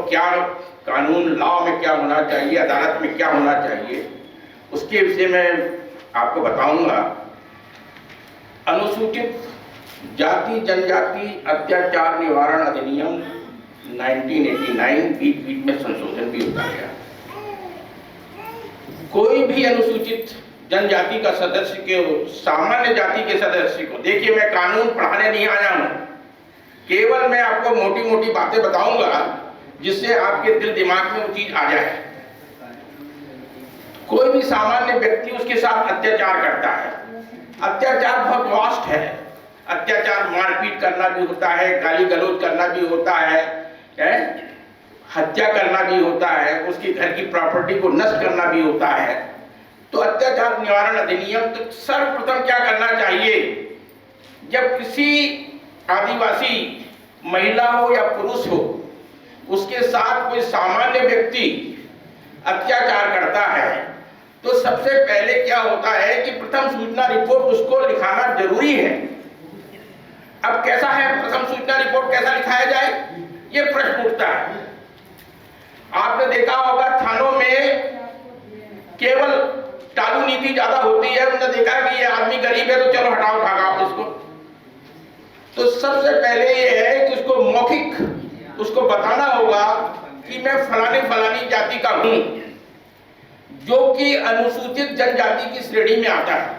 क्या कानून लॉ में क्या होना चाहिए, अदालत में क्या होना चाहिए, उसके विषय में आपको बताऊंगा। अनुसूचित जाति जनजाति अत्याचार निवारण अधिनियम 1989 बीच बीच में संशोधन भी होता गया। कोई भी अनुसूचित जनजाति का सदस्य के सामान्य जाति के सदस्य को, देखिए मैं कानून पढ़ाने नहीं आया हूं, केवल मैं आपको मोटी मोटी बातें बताऊंगा जिससे आपके दिल दिमाग में वो चीज आ जाए। कोई भी सामान्य व्यक्ति उसके साथ अत्याचार करता है। अत्याचार बहुत वास्ट है। अत्याचार मारपीट करना भी होता है, गाली गलौज करना भी होता है, हत्या करना भी होता है, उसकी घर की प्रॉपर्टी को नष्ट करना भी होता है। तो अत्याचार निवारण अधिनियम तो सर्वप्रथम क्या करना चाहिए, जब किसी आदिवासी महिला हो या पुरुष हो उसके साथ कोई सामान्य व्यक्ति अत्याचार करता है, तो सबसे पहले क्या होता है कि प्रथम सूचना रिपोर्ट उसको लिखाना जरूरी है। अब कैसा है प्रथम सूचना रिपोर्ट, कैसा लिखाया जाए, ये प्रश्न उठता है। आपने देखा होगा थानों में केवल टालू नीति ज्यादा होती है। उन्होंने देखा कि ये आदमी गरीब है तो चलो हटाओ भागाओ इसको। तो सबसे पहले ये है कि उसको मौखिक उसको बताना होगा कि मैं फलानी फलानी जाति का हूं, जो कि अनुसूचित जनजाति की श्रेणी में आता है।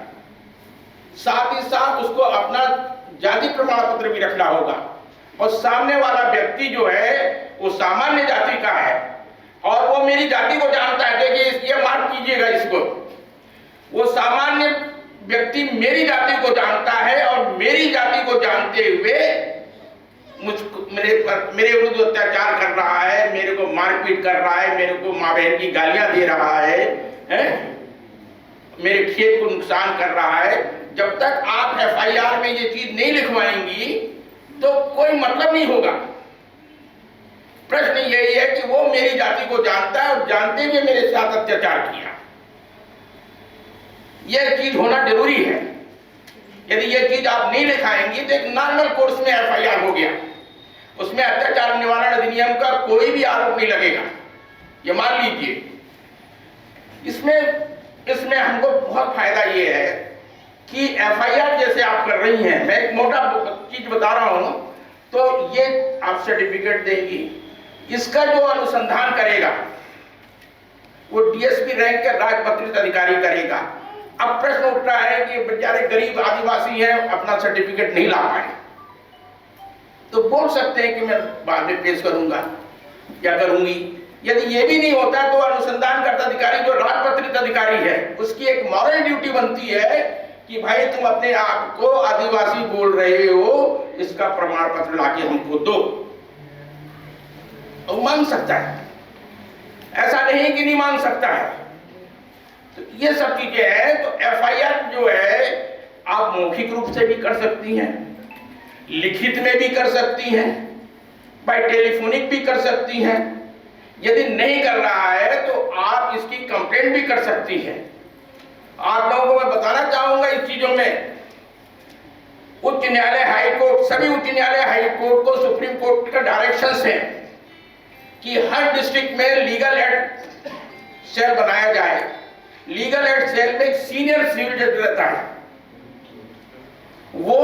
साथ ही साथ उसको अपना जाति प्रमाण पत्र भी रखना होगा, और सामने वाला व्यक्ति जो है वो सामान्य जाति का है और वो मेरी जाति को जानता है। देखिए ये मार्क कीजिएगा इसको, वो सामान्य व्यक्ति मेरी जाति को जानता है और मेरी जाति को जानते हुए मुझको मेरे विरुद्ध अत्याचार कर रहा है, मेरे को मारपीट कर रहा है, मेरे को माँ बहन की गालियां दे रहा है, मेरे खेत को नुकसान कर रहा है। जब तक आप एफआईआर में ये चीज नहीं लिखवाएंगी तो कोई मतलब नहीं होगा। प्रश्न यही है कि वो मेरी जाति को जानता है और जानते हुए मेरे साथ अत्याचार किया, यह चीज होना जरूरी है। यदि यह चीज आप नहीं लिखाएंगी तो एक नॉर्मल कोर्स में एफआईआर हो गया, उसमें अत्याचार निवारण अधिनियम का कोई भी आरोप नहीं लगेगा, ये मान लीजिए। इसमें हमको बहुत फायदा ये है कि एफआईआर जैसे आप कर रही हैं, मैं एक मोटा चीज बता रहा हूं, तो ये आप सर्टिफिकेट देंगी, इसका जो अनुसंधान करेगा वो डीएसपी रैंक के राजपत्रित अधिकारी करेगा। अब प्रश्न उठ रहा है कि बेचारे गरीब आदिवासी हैं, अपना सर्टिफिकेट नहीं ला पाए, तो बोल सकते हैं कि मैं बाद में पेश करूंगा या करूंगी। यदि ये भी नहीं होता तो अनुसंधानकर्ता अधिकारी जो राजपत्रित अधिकारी है उसकी एक मॉरल ड्यूटी बनती है कि भाई तुम अपने आप को आदिवासी बोल रहे हो, इसका प्रमाण पत्र लाके हमको दो। तो मांग सकता है, ऐसा नहीं कि नहीं मांग सकता है। तो ये सब चीजें हैं। तो एफआईआर जो है आप मौखिक रूप से भी कर सकती हैं, लिखित में भी कर सकती हैं, बाय टेलीफोनिक भी कर सकती हैं। यदि नहीं कर रहा है तो आप इसकी कंप्लेंट भी कर सकती हैं। आप लोगों को मैं बताना चाहूंगा इस चीजों में, उच्च न्यायालय, हाई कोर्ट, सभी उच्च न्यायालय, हाई कोर्ट को सुप्रीम कोर्ट का डायरेक्शंस है कि हर डिस्ट्रिक्ट में लीगल एड सेल बनाया जाए। लीगल एड सेल में एक सीनियर सिविल जज रहता है, वो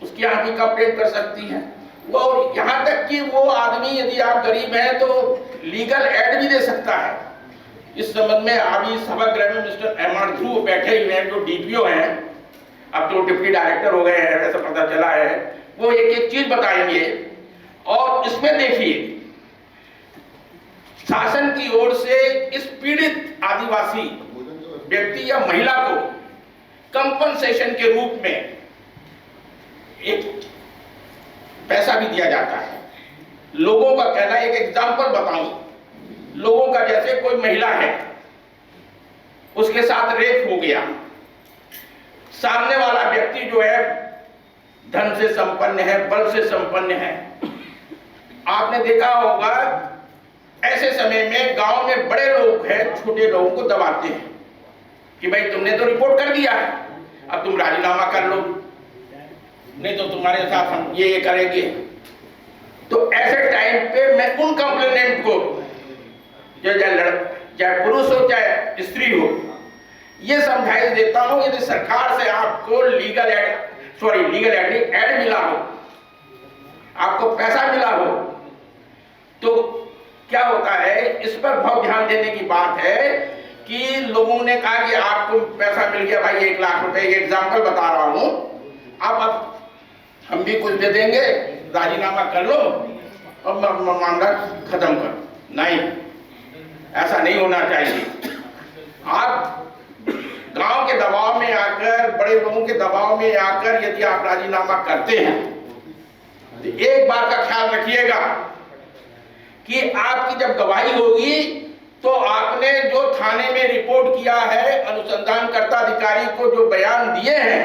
उसकी यहाँ की कंप्लेंट कर सकती है। वो यहाँ तक कि वो आदमी यदि आप गरीब हैं तो लीगल एड भी दे सकता है। इस संबंध में अभी सभागृह में मिस्टर एमआर ध्रुव बैठे हुए हैं जो डीपीओ हैं, अब तो डिप्टी डायरेक्टर हो गए हैं ऐसा पता चला है। वो एक एक चीज बताएंगे और इसमें देखिए शासन की ओर से इस पीड़ित आदिवासी व्यक्ति या महिला को कंपनसेशन के रूप में एक पैसा भी दिया जाता है। लोगों का कहना, एक एग्जांपल बताऊं, लोगों का जैसे कोई महिला है, उसके साथ रेप हो गया, सामने वाला व्यक्ति जो है धन से संपन्न है, बल से संपन्न है। आपने देखा होगा ऐसे समय में गांव में बड़े लोग हैं छोटे लोगों को दबाते हैं कि भाई तुमने तो रिपोर्ट कर दिया है, अब तुम राजीनामा कर लो, नहीं तो तुम्हारे साथ हम ये करेंगे। तो ऐसे टाइम पे मैं उन कंप्लेनेंट को, जो चाहे पुरुष हो चाहे स्त्री हो, ये समझाइश देता हूं, यदि सरकार से आपको लीगल एड मिला हो, आपको पैसा मिला हो, तो क्या होता है, इस पर बहुत ध्यान देने की बात है कि लोगों ने कहा कि आपको पैसा मिल गया भाई 1 लाख रुपए, एग्जाम्पल बता रहा हूं, अब हम भी कुछ दे देंगे, राजीनामा कर लो और मामला खत्म करो। नहीं, ऐसा नहीं होना चाहिए। आप गांव के दबाव में आकर, बड़े लोगों के दबाव में आकर यदि आप राजीनामा करते हैं तो एक बात का ख्याल रखिएगा कि आपकी जब गवाही होगी तो आपने जो थाने में रिपोर्ट किया है, अनुसंधानकर्ता अधिकारी को जो बयान दिए हैं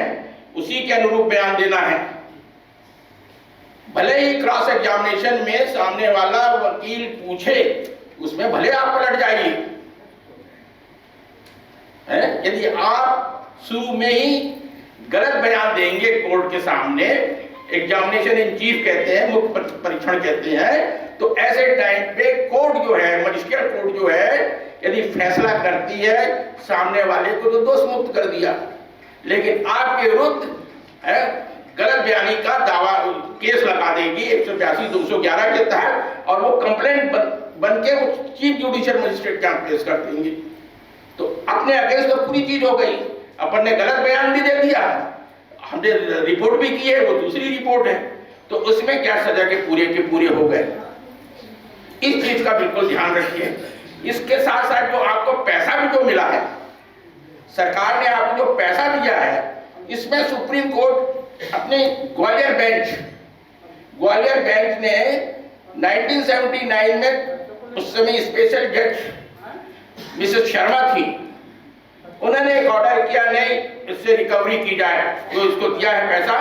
उसी के अनुरूप बयान देना है। भले ही क्रॉस एग्जामिनेशन में सामने वाला वकील पूछे, उसमें भले आप पलट जाइए, यदि आप शुरू में ही गलत बयान देंगे कोर्ट के सामने, एग्जामिनेशन इन चीफ कहते हैं, मुख्य परीक्षण कहते हैं, तो ऐसे टाइम पे कोर्ट जो है, मजिस्ट्रेट कोर्ट जो है, यदि फैसला करती है सामने वाले को तो दोष मुक्त कर दिया, लेकिन आपके विरुद्ध गलत बयानी का दावा केस लगा देगी 182 211 के तहत, और वो कंप्लेंट बन के वो चीफ जुडिशियल मजिस्ट्रेट के पेश कर देंगे। तो अपने अगेंस्ट तो पूरी चीज हो गई, अपन ने गलत बयान भी दे दिया, हमने रिपोर्ट भी की है, वो दूसरी रिपोर्ट है, तो उसमें क्या सजा के पूरे हो गए। इस चीज का बिल्कुल ध्यान रखिए। इसके साथ साथ जो आपको पैसा भी जो मिला है, सरकार ने आपको जो पैसा दिया है, इसमें सुप्रीम कोर्ट अपने ग्वालियर बेंच ने 1979 में, उस समय स्पेशल जज मिसेस शर्मा थी, उन्होंने एक ऑर्डर किया, नहीं इससे रिकवरी की जाए, जो इसको दिया है पैसा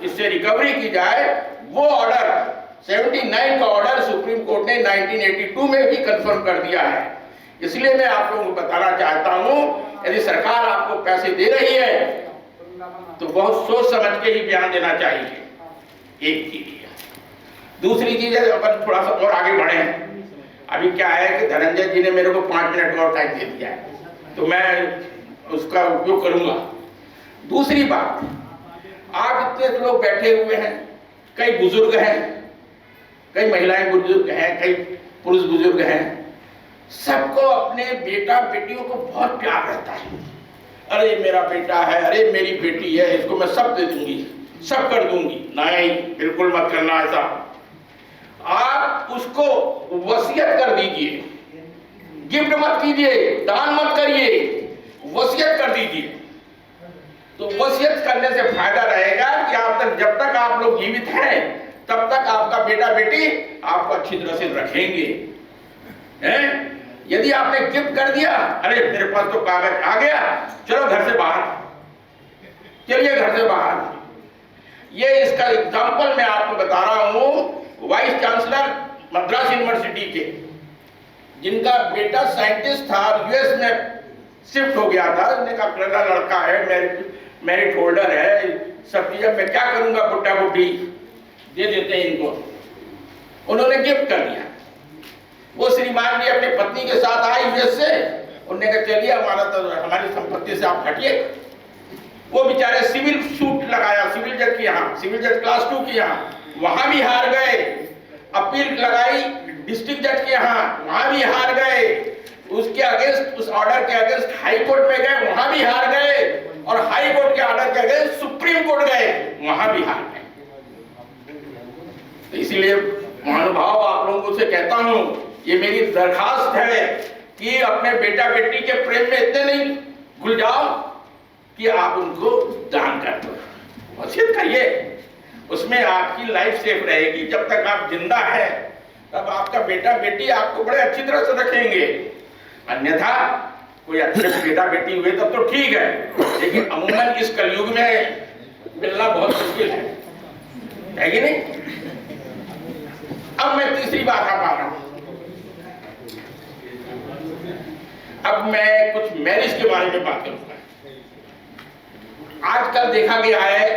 इससे रिकवरी की जाए। वो ऑर्डर 79 का ऑर्डर सुप्रीम कोर्ट ने 1982 में भी कंफर्म कर दिया है। इसलिए मैं आप लोगों को बताना चाहता हूं, यदि सरकार आपको पैसे दे रही है तो बहुत सोच समझ के ही बयान देना चाहिए। एक चीज है। दूसरी चीज है, अपन थोड़ा सा और आगे बढ़े। अभी क्या है कि धनंजय जी ने मेरे को 5 मिनट और टाइम दे दिया है, तो मैं उसका उपयोग करूंगा। दूसरी बात, आप इतने लोग बैठे हुए हैं, कई बुजुर्ग हैं, कई महिलाएं बुजुर्ग हैं, कई पुरुष बुजुर्ग हैं, सबको अपने बेटा बेटियों को बहुत प्यार रहता है। अरे मेरा बेटा है, अरे मेरी बेटी है, इसको मैं सब दे दूंगी, सब कर दूंगी। नहीं, बिल्कुल मत करना ऐसा। आप उसको वसीयत कर दीजिए, गिफ्ट मत कीजिए, दान मत करिए, वसीयत कर दीजिए। तो वसीयत करने से फायदा रहेगा कि आप तक, जब तक आप लोग जीवित हैं तब तक आपका बेटा बेटी आपको अच्छी तरह से रखेंगे। यदि आपने गिफ्ट कर दिया, अरे मेरे पास तो कागज आ गया, चलो घर से बाहर, चलिए घर से बाहर। ये इसका एग्जाम्पल मैं आपको बता रहा हूं, वाइस चांसलर मद्रास यूनिवर्सिटी के, जिनका बेटा साइंटिस्ट था, यूएस में शिफ्ट हो गया था। उन्होंने कहा अकेला लड़का है, मेरिट होल्डर है, सब चीजें मैं क्या करूंगा, बुड्ढा बुड्ढी दे देते हैं इनको। उन्होंने गिफ्ट कर दिया। वो श्रीमान जी अपनी पत्नी के साथ आए यूएस से, उन्होंने कहा चलिए हमारी संपत्ति से आप हटिए। वो बेचारे सिविल सूट लगाया, सिविल जज के यहाँ, सिविल जज क्लास 2 के यहाँ, वहां भी हार गए। अपील लगाई डिस्ट्रिक्ट जज के यहाँ, वहां भी हार गए। उसके अगेंस्ट, उस ऑर्डर के अगेंस्ट हाई कोर्ट में गए, वहां भी हार गए। और हाई कोर्ट के ऑर्डर के अगेंस्ट सुप्रीम कोर्ट गए, वहां भी हार गए। तो इसलिए महानुभाव, आप लोगों से कहता हूं, ये मेरी दरखास्त है कि अपने बेटा बेटी के प्रेम में इतने नहीं घुल जाओ कि आप उनको दान कर दो, वसीयत करिए, उसमें आपकी लाइफ सेफ रहेगी। जब तक आप जिंदा हैं तब आपका बेटा बेटी आपको बड़े अच्छी तरह से रखेंगे। अन्यथा कोई अच्छे बेटा बेटी हुए तब तो ठीक है, लेकिन अमूमन इस कलयुग में मिलना बहुत मुश्किल है कि नहीं। अब मैं तीसरी बात आ रहा हूं। अब मैं कुछ मैरिज के बारे में बात करूंगा। आजकल देखा गया है,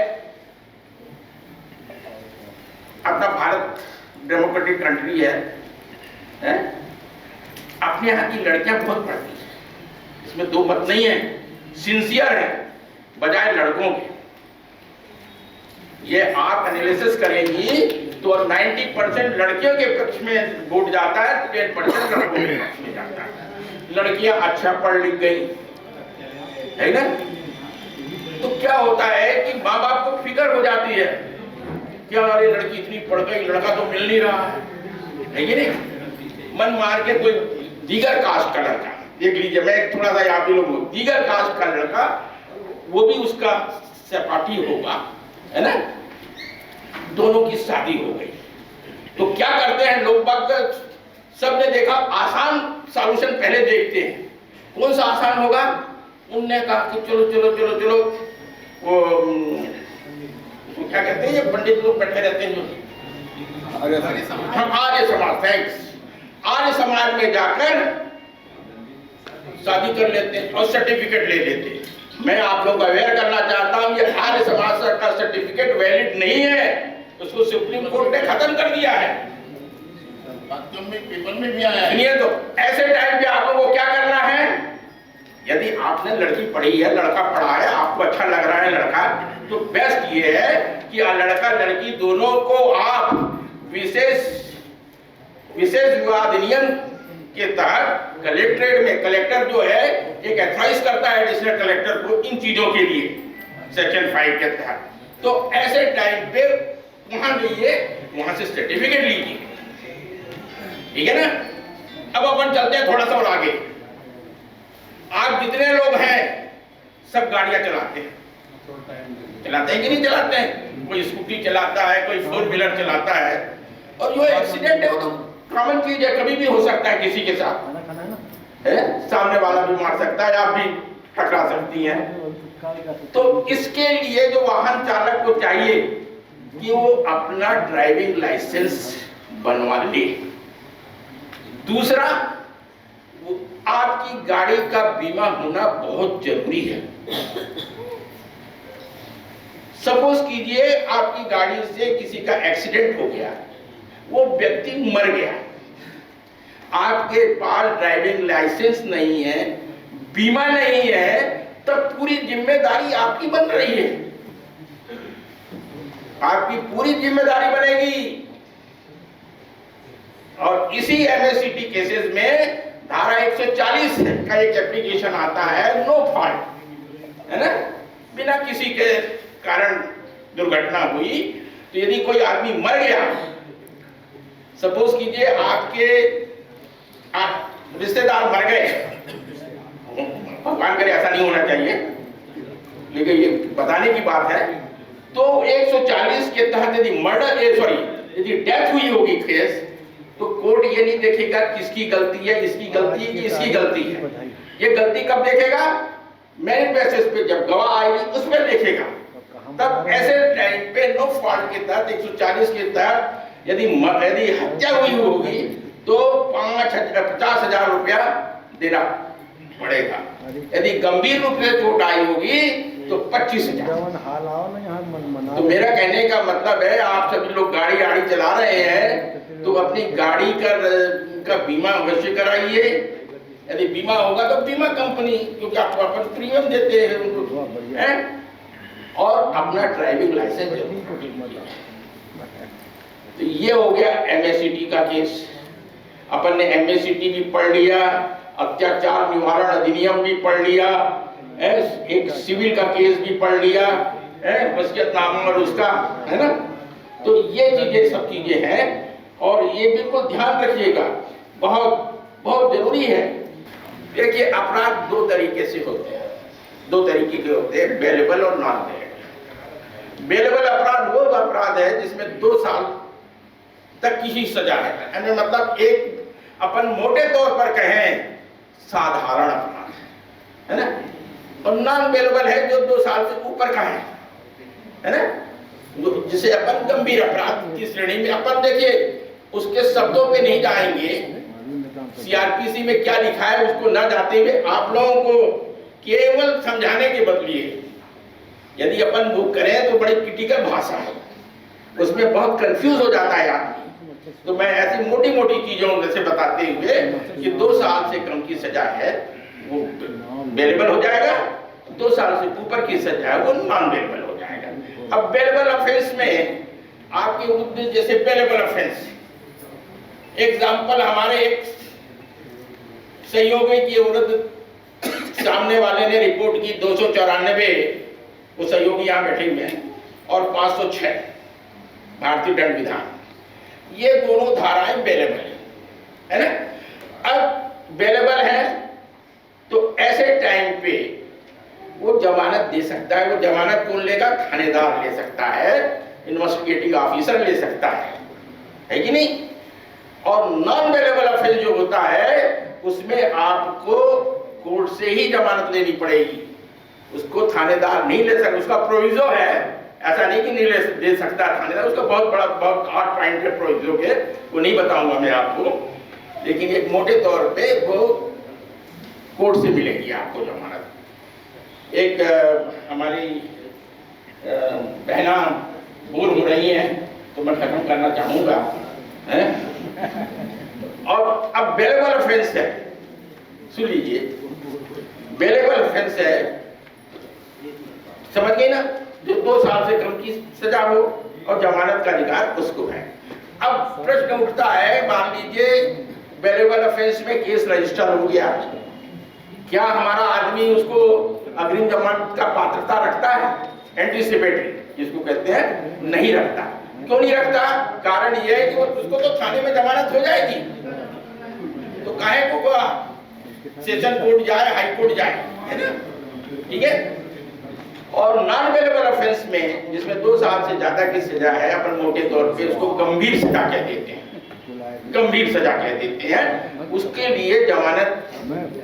अपना भारत डेमोक्रेटिक कंट्री है? अपने यहाँ की लड़कियां बहुत पढ़ती हैं, इसमें दो मत नहीं है, सिंसियर है बजाय लड़कों के। ये आप एनालिसिस करेंगी तो 90% लड़कियों के पक्ष में वोट जाता है, 10% लड़कों के पक्ष में जाता है। लड़कियां अच्छा पढ़ लिख गई है ना, तो क्या होता है कि माँ बाप को फिक्र हो जाती है कि हमारी लड़की इतनी पढ़ गई, लड़का तो मिल नहीं रहा है कि नहीं। मन मार के कोई दीगर कास्ट का लड़का देख लीजिए, मैं थोड़ा सा यहाँ भी लोग, दीगर कास्ट का लड़का, वो भी उसका सहपाठी होगा, है ना, दोनों की शादी हो गई। तो क्या करते हैं लोग बाग, सबने देखा आसान सॉल्यूशन पहले देखते हैं, कौन सा आसान होगा। उनने कहा कि चलो चलो चलो चलो वो क्या कहते हैं, ये पंडित लोग बैठे रहते हैं जो आर्य समाज, थैंक्स, आर्य समाज में जाकर शादी कर लेते हैं और सर्टिफिकेट ले लेते हैं। मैं आप लोग अवेयर करना चाहता हूं, ये आर्य समाज का सर्टिफिकेट वैलिड नहीं है, उसको सुप्रीम कोर्ट ने खत्म कर दिया है, पेपर में भी आया है। तो ऐसे टाइम पे आप लोगों को क्या करना है, यदि आपने लड़की पढ़ी है, लड़का पढ़ा है, आपको अच्छा लग रहा है लड़का, तो बेस्ट ये है कि लड़का लड़की दोनों को आप विशेष विवाह अधिनियम के तहत कलेक्ट्रेट में, कलेक्टर जो है एक एडवाइस करता है एडिशनल कलेक्टर को इन चीजों के लिए सेक्शन 5 के तहत। तो ऐसे टाइम पे वहां जाइए, वहां से सर्टिफिकेट लीजिए, ठीक है ना। अब अपन चलते हैं थोड़ा सा और आगे। आप जितने लोग हैं सब गाड़ियां चलाते हैं कि नहीं चलाते हैं, कोई स्कूटी चलाता है, कोई 4 व्हीलर चलाता है, और जो एक्सीडेंट है वो तो कॉमन चीज है, कभी भी हो सकता है किसी के साथ, है, सामने वाला भी मार सकता है, आप भी टकरा सकती हैं। तो इसके लिए जो वाहन चालक को चाहिए कि वो अपना ड्राइविंग लाइसेंस बनवा ले। दूसरा, आपकी गाड़ी का बीमा होना बहुत जरूरी है। सपोज कीजिए आपकी गाड़ी से किसी का एक्सीडेंट हो गया, वो व्यक्ति मर गया, आपके पास ड्राइविंग लाइसेंस नहीं है, बीमा नहीं है, तब पूरी जिम्मेदारी आपकी बन रही है, आपकी पूरी जिम्मेदारी बनेगी। और इसी एमएससीटी केसेस में धारा 140 का एक एप्लीकेशन आता है, नो फॉल्ट, है ना, बिना किसी के कारण दुर्घटना हुई, तो यदि कोई आदमी मर गया, सपोज कीजिए आपके रिश्तेदार मर गए, भगवान करे ऐसा नहीं होना चाहिए, लेकिन ये बताने की बात है, तो 140 के तहत यदि यदि डेथ हुई होगी केस, तो कोर्ट ये नहीं देखेगा किसकी गलती है, इसकी गलती है कि इसकी गलती है। ये गलती कब देखेगा, मेरिट बेसिस पे, जब गवाह आएगी उस पर देखेगा। तब ऐसे टाइम पे नो फॉल्ट के तहत 140 के तहत यदि हत्या हुई होगी तो 50,000 रुपया देना पड़ेगा, यदि गंभीर रूप से चोट आई होगी तो 25,000। तो मेरा कहने का मतलब है, आप सभी लोग गाड़ी चला रहे हैं तो अपनी गाड़ी का बीमा अवश्य कराइए, यदि बीमा होगा तो बीमा कंपनी, क्योंकि आप वापस प्रीमियम देते हैं उनको, हैं? और अपना ड्राइविंग लाइसेंस जरूर। तो ये हो गया एमएससीटी का केस। अपन ने एमएससीटी भी पढ़ लिया, अत्याचार निवारण अधिनियम भी पढ़ लिया, एक सिविल का केस भी पढ़ लिया, वसीयतनामा और उसका, है ना। तो ये चीजें सब चीजें हैं, और ये बिल्कुल ध्यान रखिएगा, बहुत बहुत जरूरी है। देखिए, अपराध दो तरीके से होते हैं, दो तरीके के होते हैं, बेलेबल और नॉन बेलेबल। बेलेबल अपराध वो अपराध है जिसमें 2 साल तक की ही सजा है, मतलब एक अपन मोटे तौर पर कहें साधारण अपराध है ना, और नॉन बेलेबल है जो 2 साल से ऊपर का है ना, जिसे अपन गंभीर अपराध की श्रेणी में। अपन देखिए, उसके शब्दों पे नहीं जाएंगे, सीआरपीसी में क्या लिखा है उसको ना जाते हुए आप लोगों को केवल समझाने के बदले यदि अपन बुक करें तो बड़ी क्रिटिकल भाषा है, उसमें बहुत कंफ्यूज हो जाता है आदमी, तो मैं ऐसी मोटी मोटी चीजों से बताते हुए कि 2 साल से कम की सजा है वो बेलेबल हो जाएगा, 2 साल से ऊपर की सजा है वो नॉन बेलेबल हो जाएगा। अब बेलेबल ऑफेंस में आपके उद्देश्य, जैसे बेलेबल ऑफेंस एग्जाम्पल, हमारे एक सहयोगी की विरुद्ध सामने वाले ने रिपोर्ट की 294, वो सहयोगी यहाँ बैठे हुए हैं, और 506 भारतीय दंड विधान, ये दोनों धाराएं बेलेबल है ना। अब बेलेबल है तो ऐसे टाइम पे वो जमानत दे सकता है। वो जमानत कौन लेगा? थानेदार ले सकता है, इन्वेस्टिगेटिंग ऑफिसर ले सकता है कि नहीं। और नॉन बेलेबल ऑफेंस जो होता है उसमें आपको कोर्ट से ही जमानत लेनी पड़ेगी, उसको थानेदार नहीं ले सकता। उसका प्रोविजो है, ऐसा नहीं कि नहीं दे सकता थानेदार, उसका बहुत बड़ा बहुत 8 पॉइंट के प्रोविजो के, वो नहीं बताऊंगा मैं आपको, लेकिन एक मोटे तौर पे वो कोर्ट से मिलेगी आपको जमानत। एक हमारी बहना बोर हो रही हैं तो मैं खत्म करना चाहूंगा है? और अब बेलेबल ऑफेंस है, सुन लीजिए, बेलेबल ऑफेंस है, समझ गए ना, जो 2 साल से कम की सजा हो और जमानत का अधिकार उसको है। अब प्रश्न उठता है, मान लीजिए बेलेबल ऑफेंस में केस रजिस्टर हो गया, क्या हमारा आदमी उसको अग्रिम जमानत का पात्रता रखता है? एंटीसिपेटरी जिसको कहते हैं, नहीं रखता। क्यों नहीं रखता? कारण यह है कि उसको तो थाने में जमानत हो जाएगी, तो काहे को सेशन कोर्ट जाए, हाई कोर्ट जाए, है ना, ठीक है। और नॉन बेलेबल ऑफेंस में जिसमें 2 साल से ज्यादा की सजा है, अपन मोटे तौर पे उसको गंभीर सजा कह देते हैं, गंभीर सजा कह देते हैं। उसके लिए जमानत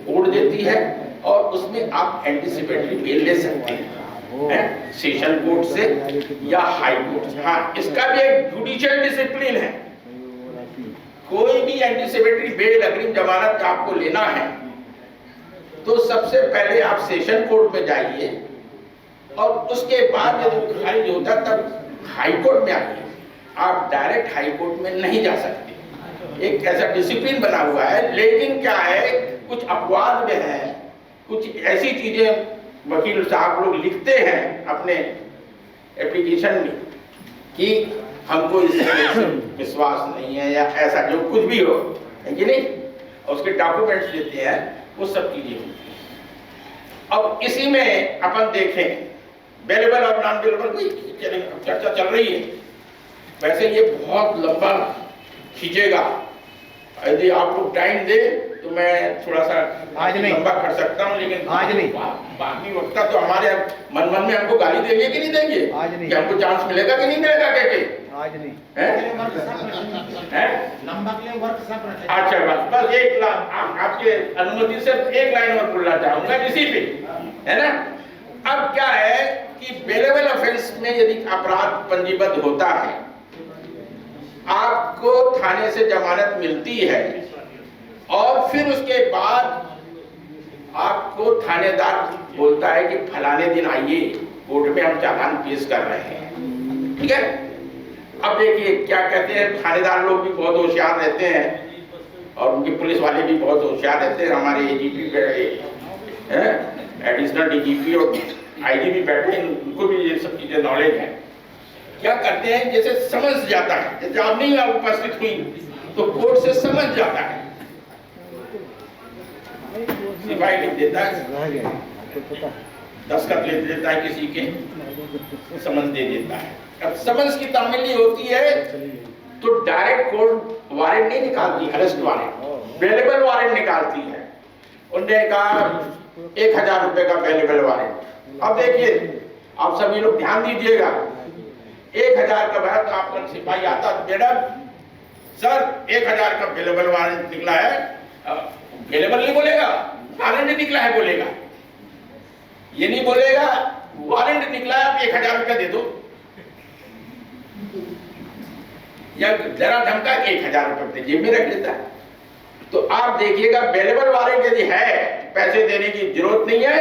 कोर्ट देती है और उसमें आप एंटीसिपेटरी बेल ले सकते हैं सेशन कोर्ट से या हाई कोर्ट से। हाँ, इसका भी एक जुडिशियल डिसिप्लिन है। कोई भी एंटीसिपेटरी बेल, अग्रिम जमानत आपको लेना है तो सबसे पहले आप सेशन कोर्ट में जाइए और उसके बाद जब खारिज होता तब हाई कोर्ट में आइए। आप डायरेक्ट हाई कोर्ट में नहीं जा सकते, एक ऐसा डिसिप्लिन बना हुआ है। लेकिन क्या है, कुछ अपवाद में है, कुछ ऐसी चीजें वकील साहब लोग लिखते हैं अपने एप्लीकेशन में कि हमको इसमें विश्वास नहीं है या ऐसा जो कुछ भी हो, है कि नहीं, और उसके डॉक्यूमेंट्स देते हैं, वो सब चीजें होती हैं। अब इसी में अपन देखें बेलेबल और नॉन बेलेबल की चर्चा चल रही है। वैसे ये बहुत लंबा खींचेगा, यदि आप लोग टाइम दे तो मैं थोड़ा सा आज नहीं लंबा कर सकता हूँ, लेकिन आज नहीं, बाकी वक्ता तो हमारे मन में हमको गाली देंगे कि नहीं देंगे, आज नहीं, कि हमको चांस मिलेगा कि नहीं मिलेगा, कह के आज नहीं है लंबा के लिए वर्क सब। अच्छा, बस एक आपके अनुमति से एक लाइन और बोलना चाहूंगा इसी पे, है ना। अब क्या है कि बेलेबल ऑफेंस में यदि अपराध पंजीबद्ध होता है, आपको थाने से जमानत मिलती है और फिर उसके बाद आपको थानेदार बोलता है कि फलाने दिन आइए, कोर्ट में हम चालान पेश कर रहे हैं, ठीक है। अब देखिए क्या कहते हैं, थानेदार लोग भी बहुत होशियार रहते हैं और उनके पुलिस वाले भी बहुत होशियार रहते हैं। हमारे एजीपी, एडिशनल डीजीपी और आईजीपी बैठे हैं, उनको भी ये सब चीजें नॉलेज है। क्या करते हैं, जैसे समझ जाता है, जैसे आप नहीं उपस्थित हुई तो कोर्ट से समझ जाता है, सिपाही लिख देता है, दस्तखत लिख देता है किसी के, समझ दे देता है। अब समझ की तामीली होती है तो डायरेक्ट कोर्ट वारंट नहीं निकालती, अरेस्ट वारंट, बेलेबल वारंट निकालती है। उन्होंने कहा 1000 रुपए का बेलेबल वारंट। अब देखिए आप सभी लोग ध्यान दीजिएगा, 1000 का बाद आपका सिपाही आता, मैडम सर 1000 का बेलेबल वारंट निकला है, बेलेबल नहीं बोलेगा, वारंट निकला है बोलेगा, ये नहीं बोलेगा वारंट निकला है, 1000 रुपया दे दो, या जरा धमका के 1000 रुपये अपने जेब में रख लेता है। तो आप देखिएगा बेलेबल वारंट यदि है, पैसे देने की जरूरत नहीं है,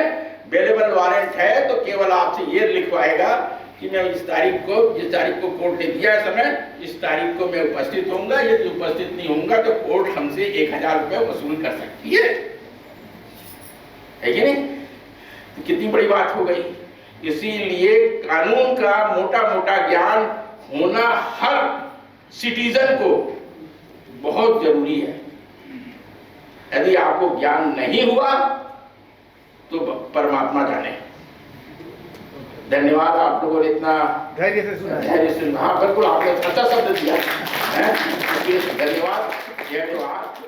बेलेबल वारंट है तो केवल आपसे ये लिखवाएगा कि मैं इस तारीख को, जिस तारीख को कोर्ट ने दिया है समय, इस तारीख को मैं उपस्थित होऊंगा, यदि उपस्थित नहीं होऊंगा तो कोर्ट हमसे 1000 रुपये वसूल कर सकती है कि नहीं? तो कितनी बड़ी बात हो गई। इसीलिए कानून का मोटा मोटा ज्ञान होना हर सिटीजन को बहुत जरूरी है। यदि आपको ज्ञान नहीं हुआ तो परमात्मा जाने। धन्यवाद, आप लोगों ने इतना धैर्य से सुना। हाँ बिल्कुल, आपने अच्छा शब्द दिया है। धन्यवाद, जय जवाहर।